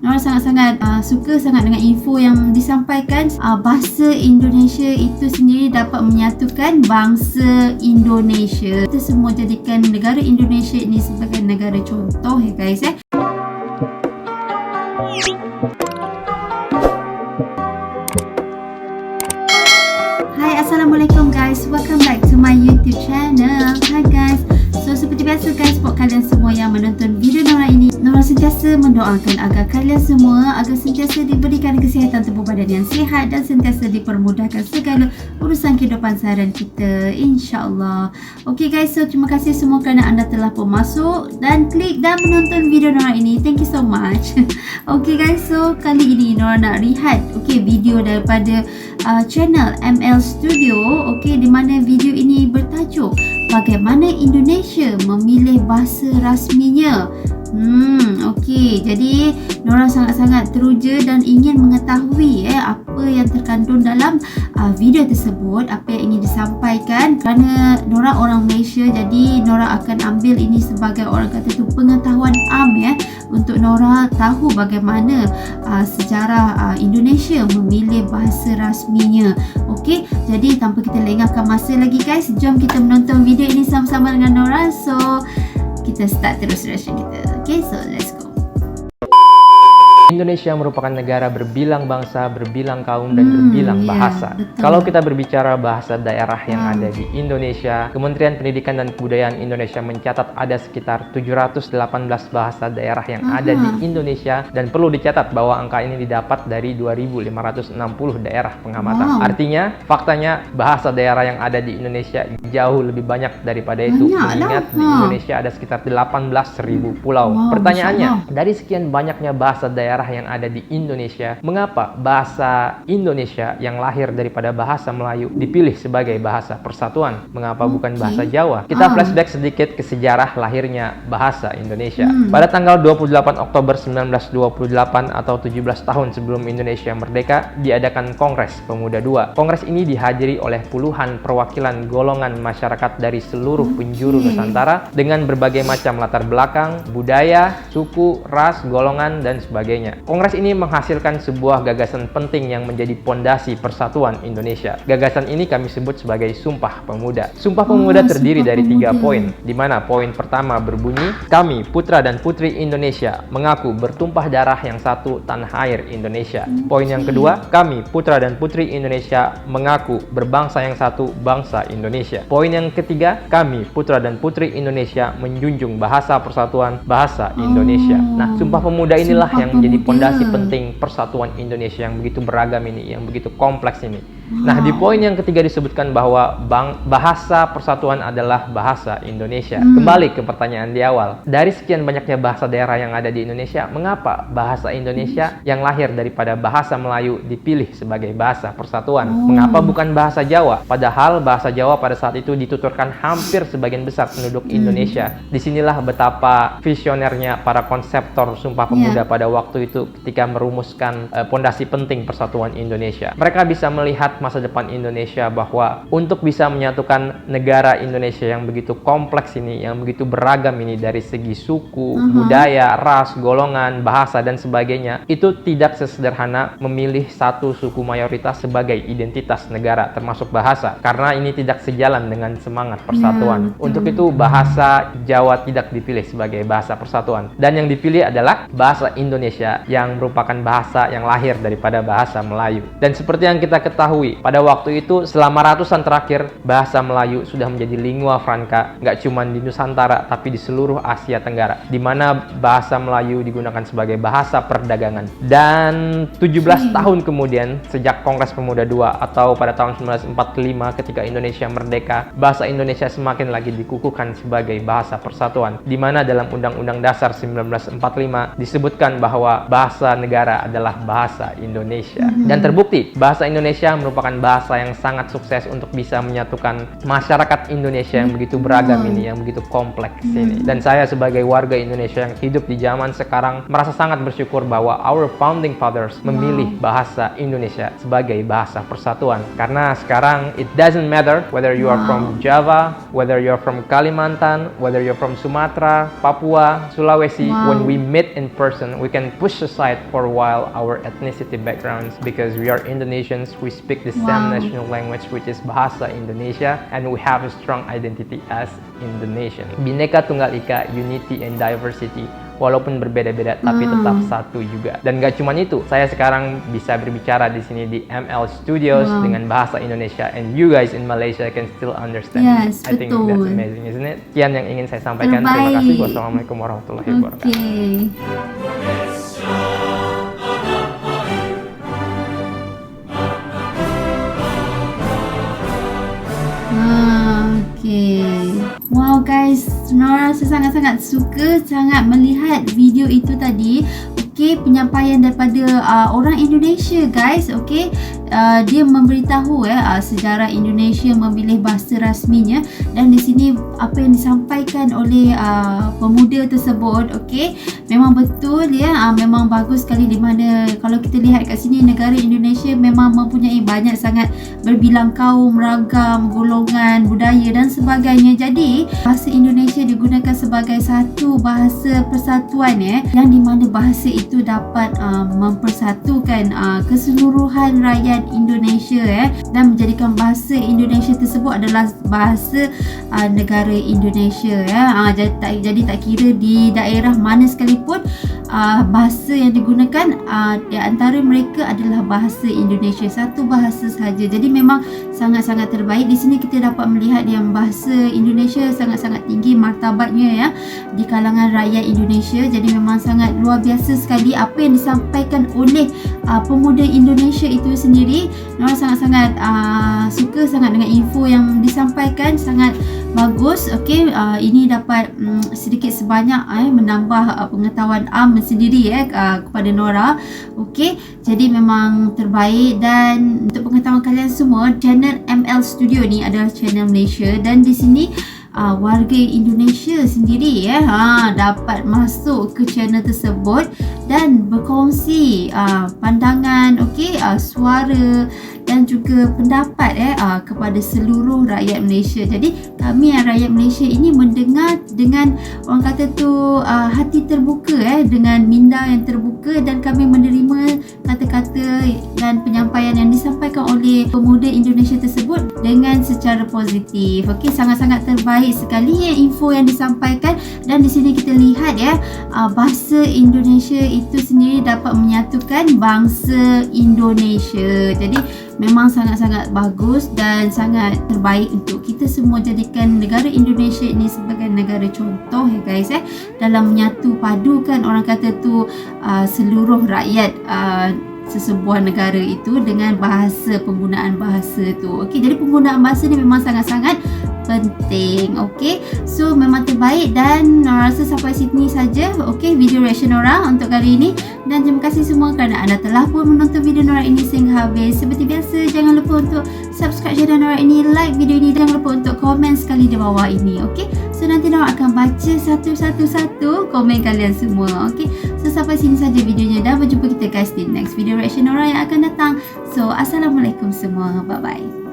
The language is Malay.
Nora sangat-sangat suka sangat dengan info yang disampaikan. Bahasa Indonesia itu sendiri dapat menyatukan bangsa Indonesia. Kita semua jadikan negara Indonesia ini sebagai negara contoh ya guys. Hai, Assalamualaikum guys. Welcome back to my YouTube channel. Hi guys. So seperti biasa guys, buat kalian semua yang menonton video Nora ini, Nora sentiasa mendoakan agar kalian semua sentiasa diberikan kesihatan tubuh badan yang sihat dan sentiasa dipermudahkan segala urusan kehidupan seharian kita, insyaAllah. Okay guys, so terima kasih semua kerana anda telah pun masuk dan klik dan menonton video Nora ini. Thank you so much. Okay guys, so kali ini Nora nak rehat video daripada channel ML Studio, di mana video ini bertajuk bagaimana Indonesia memilih bahasa rasminya. Jadi Nora sangat-sangat teruja dan ingin mengetahui apa yang terkandung dalam video tersebut, apa yang ingin disampaikan. Kerana Nora orang Malaysia, jadi Nora akan ambil ini sebagai orang kata tu pengetahuan am untuk Nora tahu bagaimana sejarah Indonesia memilih bahasa rasminya. Jadi tanpa kita lengahkan masa lagi guys, jom kita menonton video ini sama-sama dengan Nora. So kita start terus reaction kita. So let's go. Indonesia merupakan negara berbilang bangsa, berbilang kaum, dan berbilang bahasa. Betul. Kalau kita berbicara bahasa daerah yang ada di Indonesia, Kementerian Pendidikan dan Kebudayaan Indonesia mencatat ada sekitar 718 bahasa daerah yang ada di Indonesia, dan perlu dicatat bahwa angka ini didapat dari 2.560 daerah pengamatan. Artinya, faktanya bahasa daerah yang ada di Indonesia jauh lebih banyak daripada itu. Mengingat di Indonesia ada sekitar 18.000 pulau. Pertanyaannya, dari sekian banyaknya bahasa daerah yang ada di Indonesia, mengapa bahasa Indonesia yang lahir daripada bahasa Melayu dipilih sebagai bahasa persatuan? Mengapa bukan bahasa Jawa? Kita flashback sedikit ke sejarah lahirnya bahasa Indonesia. Pada tanggal 28 Oktober 1928 atau 17 tahun sebelum Indonesia merdeka, diadakan Kongres Pemuda II. Kongres ini dihadiri oleh puluhan perwakilan golongan masyarakat dari seluruh penjuru Nusantara dengan berbagai macam latar belakang, budaya, suku, ras, golongan, dan sebagainya. Kongres ini menghasilkan sebuah gagasan penting yang menjadi pondasi persatuan Indonesia. Gagasan ini kami sebut sebagai Sumpah Pemuda. Sumpah Pemuda terdiri dari 3 poin, di mana poin pertama berbunyi, kami putra dan putri Indonesia mengaku bertumpah darah yang satu tanah air Indonesia. Poin yang kedua, kami putra dan putri Indonesia mengaku berbangsa yang satu bangsa Indonesia. Poin yang ketiga, kami putra dan putri Indonesia menjunjung bahasa persatuan bahasa Indonesia. Nah, Sumpah Pemuda inilah yang menjadi pondasi penting persatuan Indonesia yang begitu beragam ini, yang begitu kompleks ini. Nah, di poin yang ketiga disebutkan bahwa bahasa persatuan adalah bahasa Indonesia. Kembali ke pertanyaan di awal. Dari sekian banyaknya bahasa daerah yang ada di Indonesia, mengapa bahasa Indonesia yang lahir daripada bahasa Melayu dipilih sebagai bahasa persatuan? Mengapa bukan bahasa Jawa? Padahal bahasa Jawa pada saat itu dituturkan hampir sebagian besar penduduk Indonesia. Disinilah betapa visionernya para konseptor Sumpah Pemuda pada waktu itu ketika merumuskan pondasi penting persatuan Indonesia. Mereka bisa melihat masa depan Indonesia bahwa untuk bisa menyatukan negara Indonesia yang begitu kompleks ini, yang begitu beragam ini dari segi suku, budaya, ras, golongan, bahasa, dan sebagainya, itu tidak sesederhana memilih satu suku mayoritas sebagai identitas negara, termasuk bahasa, karena ini tidak sejalan dengan semangat persatuan. Untuk itu bahasa Jawa tidak dipilih sebagai bahasa persatuan, dan yang dipilih adalah bahasa Indonesia yang merupakan bahasa yang lahir daripada bahasa Melayu. Dan seperti yang kita ketahui, pada waktu itu selama ratusan terakhir bahasa Melayu sudah menjadi lingua franca, nggak cuma di Nusantara tapi di seluruh Asia Tenggara, di mana bahasa Melayu digunakan sebagai bahasa perdagangan. Dan 17 tahun kemudian, sejak Kongres Pemuda II atau pada tahun 1945 ketika Indonesia merdeka, bahasa Indonesia semakin lagi dikukuhkan sebagai bahasa persatuan, di mana dalam Undang-Undang Dasar 1945 disebutkan bahwa bahasa negara adalah bahasa Indonesia. Dan terbukti bahasa Indonesia merupakan bahasa yang sangat sukses untuk bisa menyatukan masyarakat Indonesia yang begitu beragam ini, yang begitu kompleks ini. Dan saya sebagai warga Indonesia yang hidup di zaman sekarang merasa sangat bersyukur bahwa our founding fathers memilih bahasa Indonesia sebagai bahasa persatuan. Karena sekarang it doesn't matter whether you are from Java, whether you're from Kalimantan, whether you're from Sumatera, Papua, Sulawesi, when we meet in person, we can push push aside for a while our ethnicity backgrounds, because we are Indonesians, we speak the same Wow. national language, which is Bahasa Indonesia, and we have a strong identity as Indonesian. Bhinneka Tunggal Ika, unity and diversity, walaupun berbeda-beda tapi tetap satu juga. Dan gak cuma itu, saya sekarang bisa berbicara di sini di ML Studios dengan bahasa Indonesia, and you guys in Malaysia can still understand. Yes, I think betul. that's amazing, isn't it? Sekian yang ingin saya sampaikan. Terima kasih. Wassalamualaikum warahmatullahi wabarakatuh. Okay. Okay. Wow guys, Nora sangat-sangat suka sangat melihat video itu tadi. Okay, penyampaian daripada orang Indonesia guys. Okay, dia memberitahu sejarah Indonesia memilih bahasa rasminya, dan di sini apa yang disampaikan oleh pemuda tersebut, okay, memang betul ya, memang bagus sekali, di mana kalau kita lihat kat sini negara Indonesia memang mempunyai banyak sangat berbilang kaum, ragam, golongan, budaya dan sebagainya. Jadi bahasa Indonesia digunakan sebagai satu bahasa persatuan yang di mana bahasa itu dapat mempersatukan keseluruhan rakyat Indonesia dan menjadikan bahasa Indonesia tersebut adalah bahasa negara Indonesia jadi tak kira di daerah mana sekalipun, bahasa yang digunakan di antara mereka adalah bahasa Indonesia, satu bahasa sahaja. Jadi memang sangat-sangat terbaik. Di sini kita dapat melihat yang bahasa Indonesia sangat-sangat tinggi martabatnya di kalangan rakyat Indonesia. Jadi memang sangat luar biasa sekali apa yang disampaikan oleh pemuda Indonesia itu sendiri. Nora sangat-sangat suka sangat dengan info yang disampaikan, sangat bagus. Okey, ini dapat sedikit sebanyak menambah pengetahuan sendiri kepada Nora. Okey, jadi memang terbaik. Dan untuk pengetahuan kalian semua, channel ML Studio ni adalah channel Malaysia, dan di sini warga Indonesia sendiri dapat masuk ke channel tersebut dan berkongsi pandangan, okey, suara dan juga pendapat kepada seluruh rakyat Malaysia. Jadi kami rakyat Malaysia ini mendengar dengan orang kata tu hati terbuka, dengan minda yang terbuka, dan kami menerima kata-kata dan penyampaian yang disampaikan oleh pemuda Indonesia tersebut dengan secara positif. Okey, sangat-sangat terbaik sekali info yang disampaikan. Dan di sini kita lihat bahasa Indonesia itu sendiri dapat menyatukan bangsa Indonesia. Jadi memang sangat-sangat bagus dan sangat terbaik untuk kita semua jadikan negara Indonesia ini sebagai negara contoh guys, dalam menyatu padukan orang kata tu seluruh rakyat sesebuah negara itu dengan bahasa, penggunaan bahasa tu. Okey, jadi penggunaan bahasa ni memang sangat-sangat penting. Okey, so memang terbaik, dan Nora rasa sampai sini saja video reaction Nora untuk kali ini. Dan terima kasih semua kerana anda telah pun menonton video Nora ini sehingga habis. Seperti biasa, jangan lupa untuk subscribe channel Nora ini, like video ini, jangan lupa untuk komen sekali di bawah ini. Okey, so nanti Nora akan baca satu-satu komen kalian semua. Okey, so sampai sini saja videonya, dan berjumpa kita guys di next video reaction Nora yang akan datang. So assalamualaikum semua, bye bye.